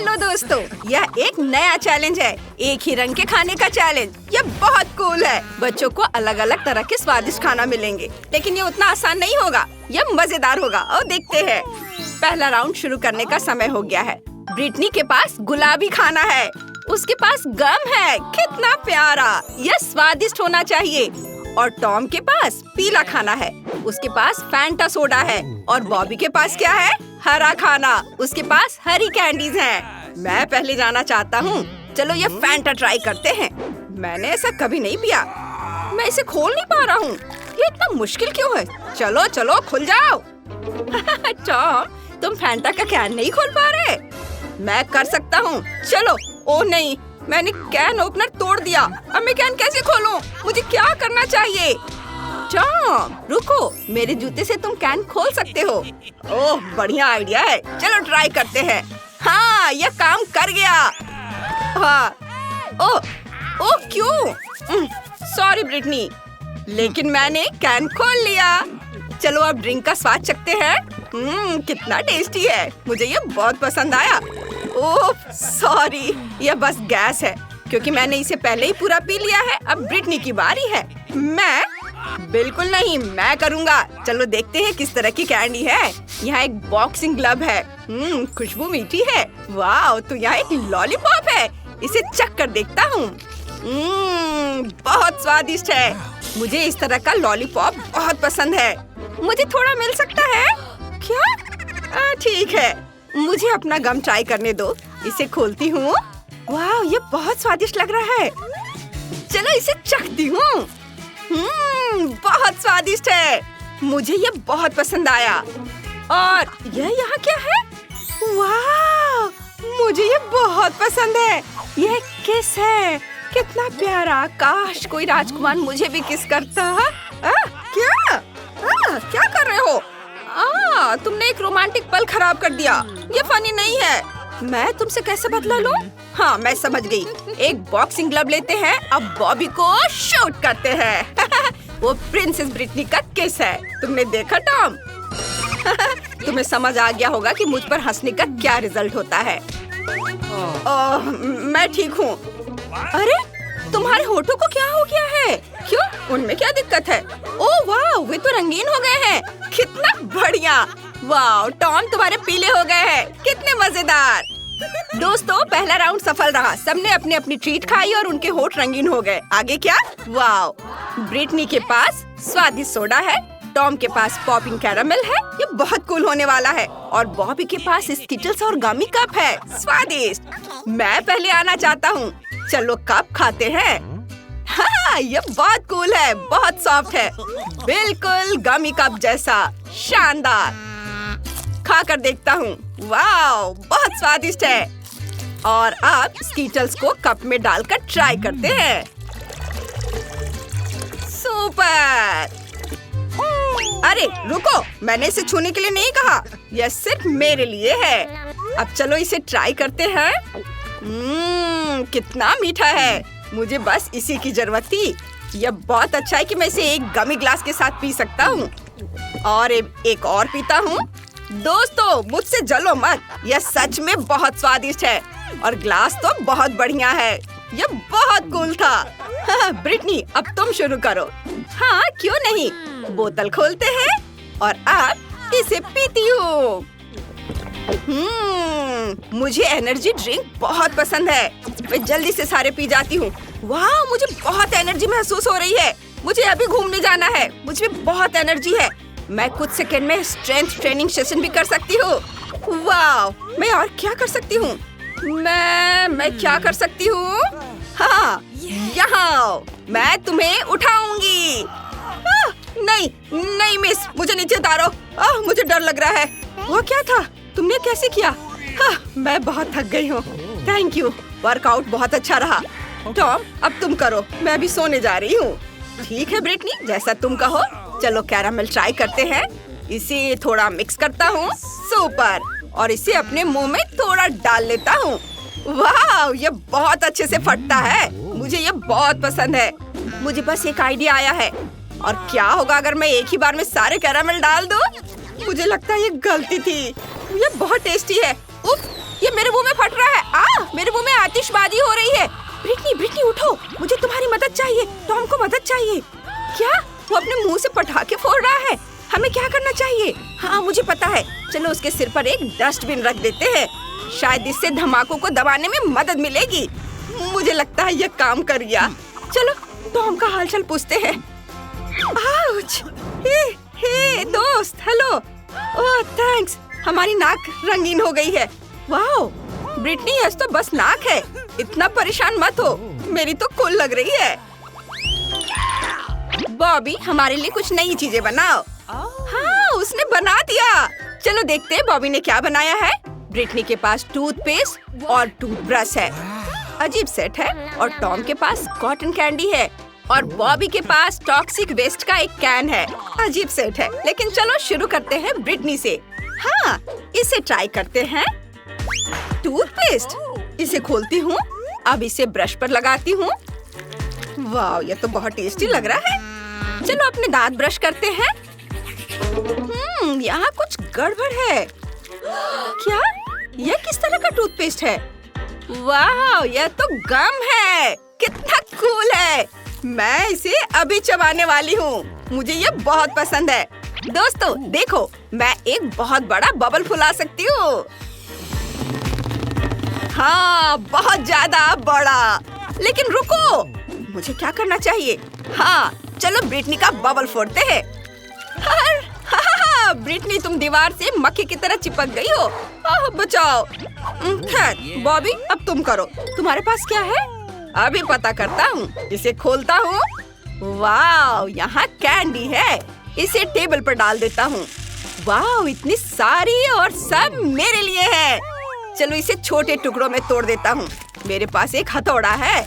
Hello दोस्तों, यह एक नया चैलेंज है, एक ही रंग के खाने का चैलेंज। यह बहुत कूल है। बच्चों को अलग अलग तरह के स्वादिष्ट खाना मिलेंगे, लेकिन ये उतना आसान नहीं होगा। यह मजेदार होगा और देखते हैं। पहला राउंड शुरू करने का समय हो गया है। ब्रिटनी के पास गुलाबी खाना है, उसके पास गम है। कितना प्यारा, यह स्वादिष्ट होना चाहिए। और टॉम के पास पीला खाना है, उसके पास फैंटा सोडा है। और बॉबी के पास क्या है? हरा खाना, उसके पास हरी कैंडीज हैं। मैं पहले जाना चाहता हूँ। चलो ये फैंटा ट्राई करते हैं। मैंने ऐसा कभी नहीं पिया। मैं इसे खोल नहीं पा रहा हूँ। ये इतना मुश्किल क्यों है? चलो चलो खुल जाओ। टॉम, तुम फैंटा का कैन नहीं खोल पा रहे? मैं कर सकता हूँ। चलो। ओह नहीं, मैंने कैन ओपनर तोड़ दिया। अब मैं कैन कैसे खोलूं? मुझे क्या करना चाहिए? टॉम, रुको, मेरे जूते से तुम कैन खोल सकते हो। ओह, बढ़िया आइडिया है। चलो ट्राई करते हैं। हाँ, यह काम कर गया। हाँ। ओह क्यों? सॉरी ब्रिटनी, लेकिन मैंने कैन खोल लिया। चलो अब ड्रिंक का स्वाद चखते हैं। कितना टेस्टी है। मुझे ये बहुत पसंद आया। ओह सॉरी, यह बस गैस है, क्योंकि मैंने इसे पहले ही पूरा पी लिया है। अब ब्रिटनी की बारी है। मैं? बिल्कुल नहीं, मैं करूँगा। चलो देखते हैं किस तरह की कैंडी है। यहाँ एक बॉक्सिंग ग्लव है। खुशबू मीठी है। वाह, तो यहाँ एक लॉलीपॉप है। इसे चख कर देखता हूँ। बहुत स्वादिष्ट है। मुझे इस तरह का लॉलीपॉप बहुत पसंद है। मुझे थोड़ा मिल सकता है क्या? ठीक है, मुझे अपना गम ट्राई करने दो। इसे खोलती हूँ। वाह, ये बहुत स्वादिष्ट लग रहा है। चलो इसे चखती हूँ। बहुत स्वादिष्ट है। मुझे ये बहुत पसंद आया। और यह यहाँ क्या है? वाह, मुझे ये बहुत पसंद है। यह किस है? कितना प्यारा। काश कोई राजकुमार मुझे भी किस करता। क्या कर रहे हो? तुमने एक रोमांटिक पल खराब कर दिया। ये फनी नहीं है। मैं तुमसे कैसे बदला लूं? हाँ, मैं समझ गई। एक बॉक्सिंग ग्लव लेते हैं। अब बॉबी को शूट करते हैं। वो प्रिंसेस ब्रिटनी का किस है। तुमने देखा टॉम? तुम्हें समझ आ गया होगा कि मुझ पर हंसने का क्या रिजल्ट होता है। मैं ठीक हूँ। अरे, तुम्हारे होठों को क्या हो गया है? क्यों? उनमें क्या दिक्कत है? ओह वाह, वे तो रंगीन हो गए हैं। कितना बढ़िया। वाह, टॉम तुम्हारे पीले हो गए हैं। कितने मजेदार। दोस्तों, पहला राउंड सफल रहा। सबने अपनी अपनी ट्रीट खाई और उनके होठ रंगीन हो गए। आगे क्या? वाह, ब्रिटनी के पास स्वादिष्ट सोडा है। टॉम के पास पॉपिंग कैरामेल है। ये बहुत कूल होने वाला है। और बॉबी के पास स्किटल्स और गमी कप है। स्वादिष्ट। मैं पहले आना चाहता हूँ। चलो कप खाते हैं। हाँ, ये बहुत कूल है। बहुत सॉफ्ट है, बिल्कुल गमी कप जैसा। शानदार। खा कर देखता हूँ। वाह, बहुत स्वादिष्ट है। और अब स्किटल्स को कप में डालकर ट्राई करते हैं। सुपर। अरे रुको, मैंने इसे छूने के लिए नहीं कहा। यह सिर्फ मेरे लिए है। अब चलो इसे ट्राई करते हैं। कितना मीठा है। मुझे बस इसी की जरूरत थी। यह बहुत अच्छा है कि मैं इसे एक गमी ग्लास के साथ पी सकता हूँ। और एक और पीता हूँ। दोस्तों, मुझसे जलो मत। यह सच में बहुत स्वादिष्ट है। और ग्लास तो बहुत बढ़िया है। यह बहुत कूल था। ब्रिटनी, अब तुम शुरू करो। हाँ, क्यों नहीं। बोतल खोलते हैं और अब इसे पीती हूँ। मुझे एनर्जी ड्रिंक बहुत पसंद है। मैं जल्दी से सारे पी जाती हूँ। वाह, मुझे बहुत एनर्जी महसूस हो रही है। मुझे अभी घूमने जाना है। मुझे बहुत एनर्जी है। मैं कुछ सेकंड में स्ट्रेंथ ट्रेनिंग सेशन भी कर सकती हूँ। वाह, मैं और क्या कर सकती हूँ? मैं क्या कर सकती हूँ? हाँ, यहाँ मैं तुम्हें उठाऊंगी। नहीं मिस, मुझे नीचे उतारो। मुझे डर लग रहा है। वो क्या था? तुमने कैसे किया? मैं बहुत थक गई हूँ। थैंक यू, वर्कआउट बहुत अच्छा रहा। टॉम, अब तुम करो। मैं अभी सोने जा रही हूँ। ठीक है ब्रिटनी, जैसा तुम कहो। चलो कैरामेल ट्राई करते हैं। इसे थोड़ा मिक्स करता हूँ। सुपर। और इसे अपने मुंह में थोड़ा डाल लेता हूँ। वाह, ये बहुत अच्छे से फटता है। मुझे ये बहुत पसंद है। मुझे बस एक आइडिया आया है। और क्या होगा अगर मैं एक ही बार में सारे कैरामेल डाल दूँ? मुझे लगता है ये गलती थी। ये बहुत टेस्टी है। उफ, ये मेरे मुंह में फट रहा है। आतिशबाजी हो रही है। ब्रिटनी ब्रिटनी उठो, मुझे तुम्हारी मदद चाहिए। टॉम को मदद चाहिए। क्या? वो अपने मुंह से पटाखे फोड़ रहा है। हमें क्या करना चाहिए? हाँ मुझे पता है, चलो उसके सिर पर एक डस्टबिन रख देते हैं। शायद इससे धमाकों को दबाने में मदद मिलेगी। मुझे लगता है ये काम कर गया। चलो टॉम का हालचाल पूछते हैं। आउच! हे दोस्त, हेलो। ओह थैंक्स, हमारी नाक रंगीन हो गई है। वाओ ब्रिटनी, यह तो बस नाक है, इतना परेशान मत हो। मेरी तो कुल लग रही है। बॉबी हमारे लिए कुछ नई चीजें बनाओ। हाँ उसने बना दिया। चलो देखते हैं बॉबी ने क्या बनाया है। ब्रिटनी के पास टूथपेस्ट और टूथब्रश है, अजीब सेट है। और टॉम के पास कॉटन कैंडी है और बॉबी के पास टॉक्सिक वेस्ट का एक कैन है, अजीब सेट है। लेकिन चलो शुरू करते हैं ब्रिटनी से। हाँ इसे ट्राई करते हैं। टूथपेस्ट, इसे खोलती हूँ। अब इसे ब्रश पर लगाती हूँ। वाह ये तो बहुत टेस्टी लग रहा है। चलो अपने दांत ब्रश करते हैं। यहाँ कुछ गड़बड़ है। क्या? यह किस तरह का टूथपेस्ट है? वाह यह तो गम है। कितना कूल है। मैं इसे अभी चबाने वाली हूँ। मुझे ये बहुत पसंद है। दोस्तों देखो, मैं एक बहुत बड़ा बबल फुला सकती हूँ। हाँ बहुत ज्यादा बड़ा। लेकिन रुको, मुझे क्या करना चाहिए? हाँ चलो ब्रिटनी का बबल फोड़ते हैं। ब्रिटनी तुम दीवार से मक्खी की तरह चिपक गई हो। बचाओ। खैर बॉबी अब तुम करो। तुम्हारे पास क्या है? अभी पता करता हूँ। इसे खोलता हूँ। वाह यहाँ कैंडी है। इसे टेबल पर डाल देता हूँ। वाह इतनी सारी, और सब मेरे लिए है। चलो इसे छोटे टुकड़ों में तोड़ देता हूँ। मेरे पास एक हथौड़ा है,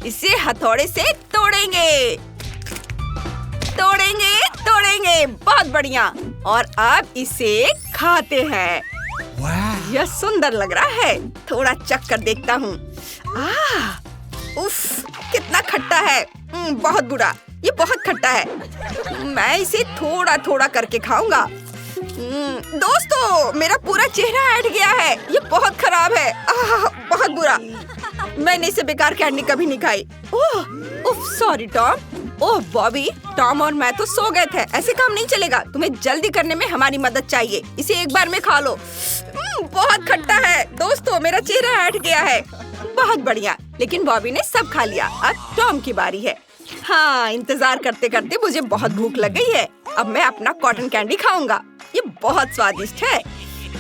इसे हथौड़े से तोड़ेंगे तोड़ेंगे तोड़ेंगे। बहुत बढ़िया। और अब इसे खाते हैं। यह सुंदर लग रहा है। थोड़ा चख कर देखता हूँ। उफ कितना खट्टा है। बहुत बुरा, ये बहुत खट्टा है। मैं इसे थोड़ा थोड़ा करके खाऊंगा। दोस्तों मेरा पूरा चेहरा हट गया है। ये बहुत खराब है। बहुत बुरा। मैंने इसे बेकार कैंडी कभी नहीं खाई। उफ सॉरी टॉम। ओह बॉबी, टॉम और मैं तो सो गए थे। ऐसे काम नहीं चलेगा। तुम्हें जल्दी करने में हमारी मदद चाहिए। इसे एक बार में खा लो। बहुत खट्टा है। दोस्तों मेरा चेहरा हट गया है। बहुत बढ़िया। लेकिन बॉबी ने सब खा लिया। अब टॉम की बारी है। हाँ इंतजार करते करते मुझे बहुत भूख लग गई है। अब मैं अपना कॉटन कैंडी खाऊंगा। ये बहुत स्वादिष्ट है।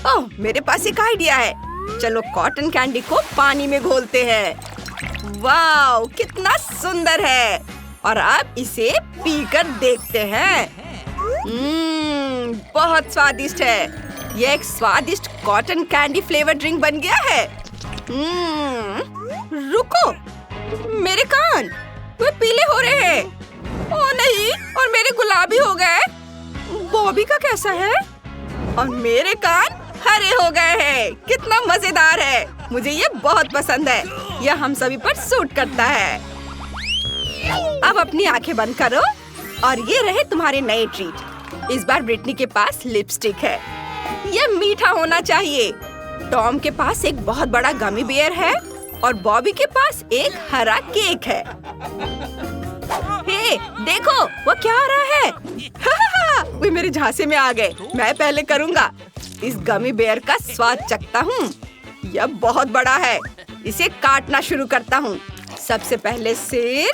ओह मेरे पास एक आइडिया है। चलो कॉटन कैंडी को पानी में घोलते हैं। वाह कितना सुंदर है। और अब इसे पीकर देखते हैं। बहुत स्वादिष्ट है। यह एक स्वादिष्ट कॉटन कैंडी फ्लेवर ड्रिंक बन गया है। रुको, मेरे कान वे पीले हो रहे हैं। ओह नहीं, और मेरे गुलाबी हो गए। बॉबी का कैसा है? और मेरे कान हरे हो गए हैं। कितना मजेदार है। मुझे ये बहुत पसंद है। यह हम सभी पर सूट करता है। अब अपनी आंखें बंद करो और ये रहे तुम्हारे नए ट्रीट। इस बार ब्रिटनी के पास लिपस्टिक है। ये मीठा होना चाहिए। टॉम के पास एक बहुत बड़ा गमी बेयर है और बॉबी के पास एक हरा केक है। हे देखो, वो क्या आ रहा है? वे मेरे झांसे में आ गए। मैं पहले करूँगा। इस गमी बेयर का स्वाद चखता हूँ। यह बहुत बड़ा है। इसे काटना शुरू करता हूँ। सबसे पहले सिर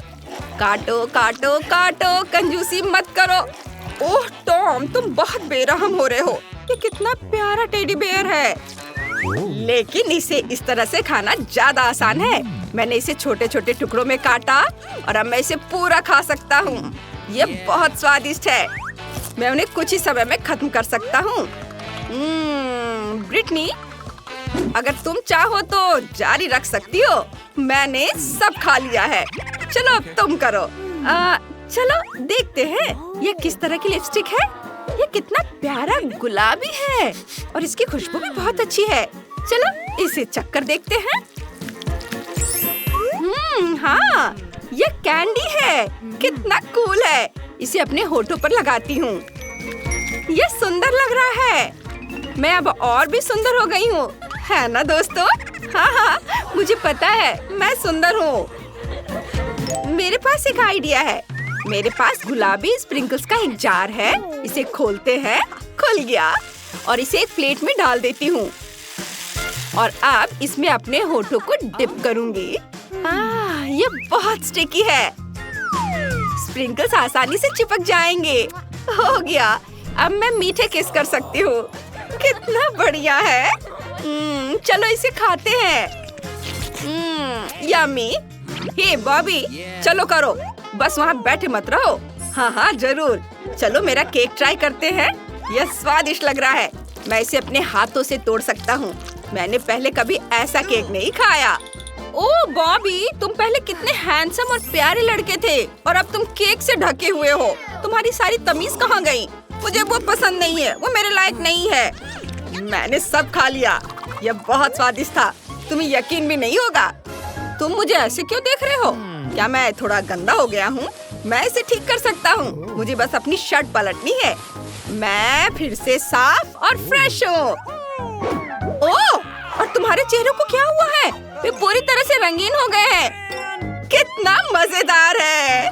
काटो काटो काटो, कंजूसी मत करो। ओह टॉम, तुम बहुत बेरहम हो रहे हो। ये कितना प्यारा टेडी बेयर है। लेकिन इसे इस तरह से खाना ज्यादा आसान है। मैंने इसे छोटे छोटे टुकड़ों में काटा और अब मैं इसे पूरा खा सकता हूँ। ये बहुत स्वादिष्ट है। मैं उन्हें कुछ ही समय में खत्म कर सकता हूँ। ब्रिटनी, अगर तुम चाहो तो जारी रख सकती हो। मैंने सब खा लिया है। चलो अब तुम करो। चलो देखते हैं ये किस तरह की लिपस्टिक है। ये कितना प्यारा गुलाबी है और इसकी खुशबू भी बहुत अच्छी है। चलो इसे चखकर देखते हैं। हाँ, ये कैंडी है। कितना कूल है। इसे अपने होठों पर लगाती हूँ। ये सुंदर लग रहा है। मैं अब और भी सुंदर हो गई हूँ, है ना दोस्तों? हाँ, मुझे पता है मैं सुंदर हूँ। मेरे पास एक आइडिया है। मेरे पास गुलाबी स्प्रिंकल्स का एक जार है। इसे खोलते हैं। खुल गया। और इसे एक प्लेट में डाल देती हूँ। और अब इसमें अपने होठों को डिप करूंगी। ये बहुत स्टिकी है। स्प्रिंकल्स आसानी से चिपक जाएंगे। हो गया। अब मैं मीठे किस कर सकती हूँ। कितना बढ़िया है। चलो इसे खाते हैं। यम्मी। हे बॉबी, चलो करो। बस वहाँ बैठे मत रहो। हाँ हाँ जरूर। चलो मेरा केक ट्राई करते हैं। यह स्वादिष्ट लग रहा है। मैं इसे अपने हाथों से तोड़ सकता हूँ। मैंने पहले कभी ऐसा केक नहीं खाया। ओह बॉबी, तुम पहले कितने हैंडसम और प्यारे लड़के थे और अब तुम केक से ढके हुए हो। तुम्हारी सारी तमीज कहाँ गई? मुझे वो पसंद नहीं है। वो मेरे लायक नहीं है। मैंने सब खा लिया। यह बहुत स्वादिष्ट था। तुम्हें यकीन भी नहीं होगा। तुम मुझे ऐसे क्यों देख रहे हो? क्या मैं थोड़ा गंदा हो गया हूँ? मैं इसे ठीक कर सकता हूँ। मुझे बस अपनी शर्ट पलटनी है। मैं फिर से साफ और फ्रेश हूँ। ओह, और तुम्हारे चेहरे को क्या हुआ है? वे पूरी तरह से रंगीन हो गए हैं। कितना मजेदार है।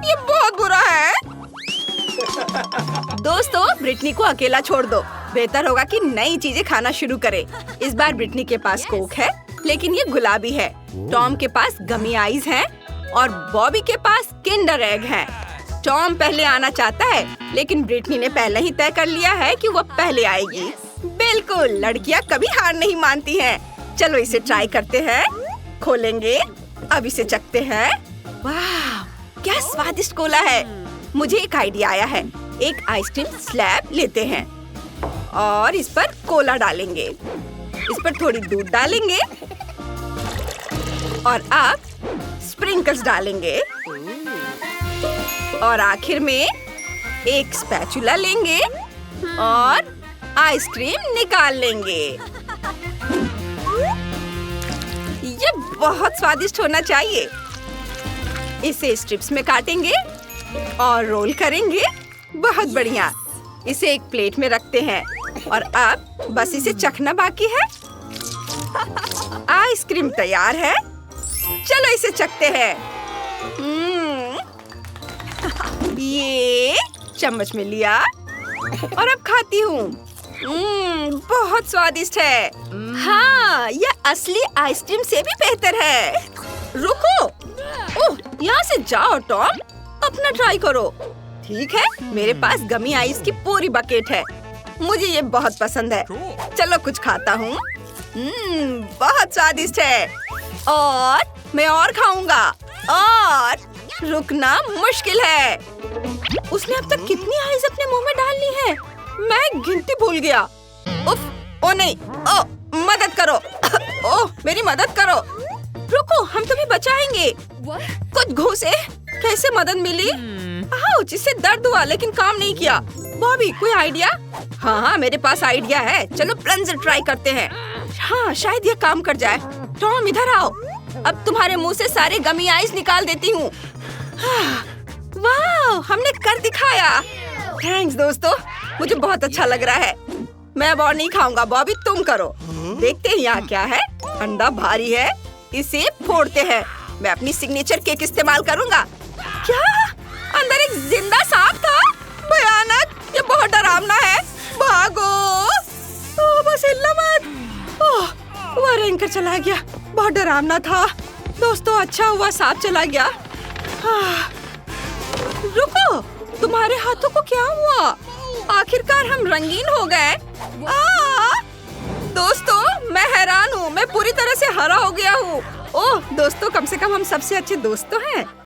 ये बहुत बुरा है। दोस्तों, ब्रिटनी को अकेला छोड़ दो। बेहतर होगा कि नई चीजें खाना शुरू करे। इस बार ब्रिटनी के पास कोक है, लेकिन ये गुलाबी है। टॉम के पास गमी आइज हैं और बॉबी के पास किंडर एग है। टॉम पहले आना चाहता है, लेकिन ब्रिटनी ने पहले ही तय कर लिया है कि वो पहले आएगी। बिल्कुल, लड़कियां कभी हार नहीं मानती हैं। चलो इसे ट्राई करते हैं। खोलेंगे। अब इसे चखते हैं। वाह, क्या स्वादिष्ट कोला है। मुझे एक आइडिया आया है। एक आइसक्रीम स्लैब लेते हैं और इस पर कोला डालेंगे। इस पर थोड़ी दूध डालेंगे और अब स्प्रिंकल्स डालेंगे और आखिर में एक स्पैचुला लेंगे और आइसक्रीम निकाल लेंगे। ये बहुत स्वादिष्ट होना चाहिए। इसे स्ट्रिप्स में काटेंगे और रोल करेंगे। बहुत बढ़िया। इसे एक प्लेट में रखते हैं और अब बस इसे चखना बाकी है। आइसक्रीम तैयार है। चलो इसे चखते हैं। ये चम्मच में लिया और अब खाती हूँ। बहुत स्वादिष्ट है। हाँ, यह असली आइसक्रीम से भी बेहतर है। रुको। ओह, यहाँ से जाओ टॉम। अपना ट्राई करो। ठीक है, मेरे पास गमी आइस की पूरी बकेट है। मुझे ये बहुत पसंद है। चलो कुछ खाता हूँ। बहुत स्वादिष्ट है और मैं और खाऊंगा। और रुकना मुश्किल है। उसने अब तक कितनी आइस अपने मुंह में डाल ली है? मैं गिनती भूल गया। उफ, ओ नहीं, ओ मदद करो। ओह, मेरी मदद करो। रुको, हम तुम्हें बचाएंगे। कुछ घूसे। कैसे मदद मिली? आउच, इससे दर्द हुआ लेकिन काम नहीं किया। बॉबी, कोई आइडिया? हाँ, मेरे पास आइडिया है। चलो प्लंजर ट्राई करते हैं। हाँ, शायद ये काम कर जाए। टॉम, इधर आओ। अब तुम्हारे मुंह से सारे गमी आइस निकाल देती हूँ। वाह, हमने कर दिखाया। थैंक्स दोस्तों, मुझे बहुत अच्छा लग रहा है। मैं अब और नहीं खाऊंगा। बॉबी, तुम करो। देखते हैं यहाँ क्या है। अंडा भारी है। इसे फोड़ते हैं। मैं अपनी सिग्नेचर केक इस्तेमाल करूँगा। क्या? अंदर एक जिंदा सांप था? भयानक। ये बहुत डरावना है। भागो। ओह, बस हिलना मत। ओह, वो रेंकर चला गया। बहुत डरावना था। दोस्तों, अच्छा हुआ सांप चला गया। रुको, तुम्हारे हाथों को क्या हुआ? आखिरकार हम रंगीन हो गए। दोस्तों, मैं हैरान हूँ। मैं पूरी तरह से हरा हो गया हूँ। ओह दोस्तों, कम से कम हम सबसे अच्छे दोस्त तो हैं।